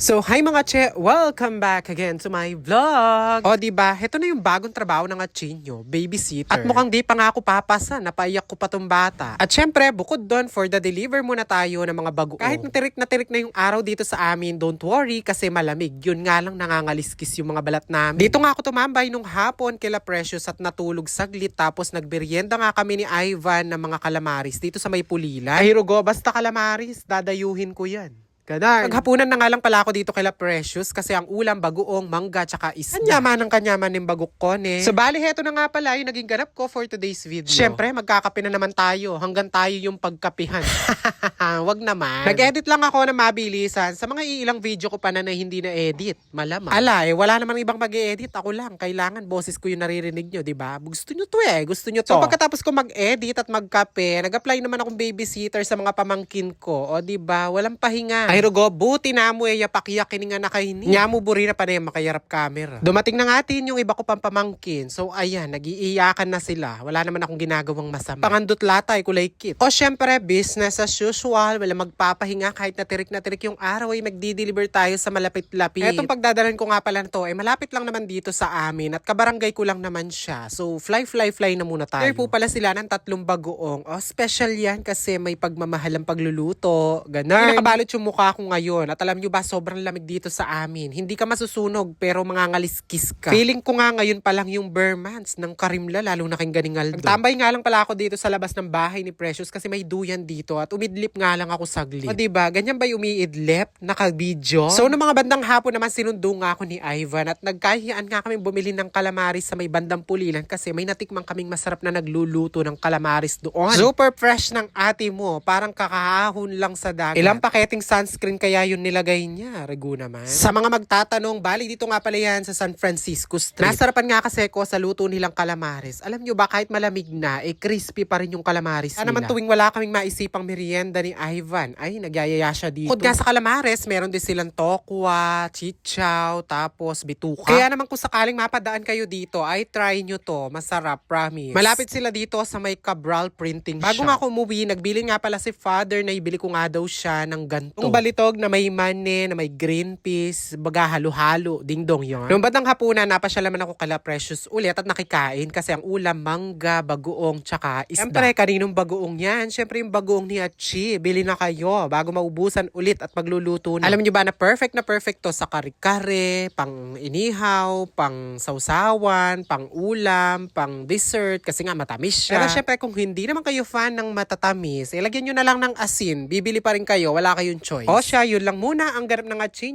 So, hi mga che! Welcome back again to my vlog! O, diba? Heto na yung bagong trabaho ng Achinyo, babysitter. At mukhang di pa nga ako papasa, napaiyak ko pa tong bata. At syempre, bukod doon, for the deliver muna tayo ng mga bagoong. Kahit na tirik na yung araw dito sa amin, don't worry kasi malamig. Yun nga lang nangangaliskis yung mga balat namin. Dito nga ako tumambay nung hapon kila Precious at natulog saglit tapos nagberyenda nga kami ni Ivan ng mga calamaris dito sa may Pulilan. Ay, Rugo, basta calamaris, dadayuhin ko yan. Ganun. Maghapunan na nga lang pala ako dito kila Precious kasi ang ulam, bagoong, mangga, tsaka isda. Kanyaman ng bagok ko, ne. So, bali, heto na nga pala yung naging ganap ko for today's video. Syempre, magkakape na naman tayo hanggang tayo yung pagkapihan. Wag naman. Nag-edit lang ako na mabilisan sa mga ilang video ko pa na hindi na-edit. Malamang. Wala naman ibang mag-edit. Ako lang. Kailangan, boses ko yung naririnig nyo, diba? Gusto nyo to eh. Gusto nyo to. So, pagkatapos ko mag-edit at magkape, nag-apply naman akong babysitter sa mga pamangkin ko. O, diba? Walang pahinga. Ay, Rugo, buti na mo pakiyak kini nga nakahini. Nya mo buri na pa na yung makayarap camera. Dumating na nga atin yung iba ko pang pamangkin. So, ayan, nag-iiyakan na sila. Wala naman akong ginagawang masama. Pangandot latay, kulay kit. O, syempre, business as usual. Wala magpapahinga kahit na tirik yung araw ay magdi-deliver tayo sa malapit-lapit. Etong pagdadalan ko nga pala na to, malapit lang naman dito sa amin at kabarangay ko lang naman siya. So, fly na muna tayo. There po pala sila ng 3 bagoong. O, special yan kasi may pagmamahal ang pagluluto. Ganun. Nakabalot yung mukha ko ngayon at alam nyo ba sobrang lamig dito sa amin. Hindi ka masusunog pero mangangaliskis ka. Feeling ko nga ngayon pa lang yung Burmans ng Karimla lalo na king Ganingaldo. Nagtambay nga lang pala ako dito sa labas ng bahay ni Precious kasi may duyan dito at umidlip nga lang ako saglit. O diba, ganyan ba yung umiidlip? Naka-video? So, noong mga bandang hapon naman sinundo nga ako ni Ivan at nagkahiyan nga kami bumili ng calamaris sa may bandang Pulilan kasi may natikmang kaming masarap na nagluluto ng calamaris doon. Super fresh ng ate mo. Parang kakahahon lang sa dagat. Ilang paketing sunscreen kaya yun nilagay niya. Rego naman. Sa mga magtatanong, bali dito nga pala yan sa San Francisco Street. Nasarapan nga kasi ko sa luto nilang calamaris. Alam nyo ba, kahit malamig na, crispy pa rin yung calamaris nila. Naman tuwing wala kaming maisipang merienda ni Ivan, ay nagyayaya siya dito. Bukod nga sa calamaris, meron din silang tokwa, chichaw, tapos bituka. Kaya naman kung sakaling mapadaan kayo dito, ay try nyo to. Masarap, promise. Malapit sila dito sa may Cabral Printing Shop. Bago nga ako umuwi, nagbili nga pala si father na ibili ko nga daw siya ng ganto. Yung balitog na may mane, na may green peas, baga halo-halo, ding-dong yun. Noong batang hapunan, napasya naman ako kala Precious ulit at nakikain kasi ang ulam, mangga, bagoong, tsaka isda. Siyempre, kaninong bagoong yan? Siyempre, yung bagoong ni Achi. Bili na kayo bago maubusan ulit at magluluto na. Alam nyo ba na perfect to sa kare-kare, pang inihaw, pang sausawan, pang ulam, pang dessert, kasi nga matamis siya. Pero syempre, kung hindi naman kayo fan ng matatamis, ilagyan nyo na lang ng asin. Bibili pa rin kayo, wala kayong choice. O siya, yun lang muna ang ganap ng Achin.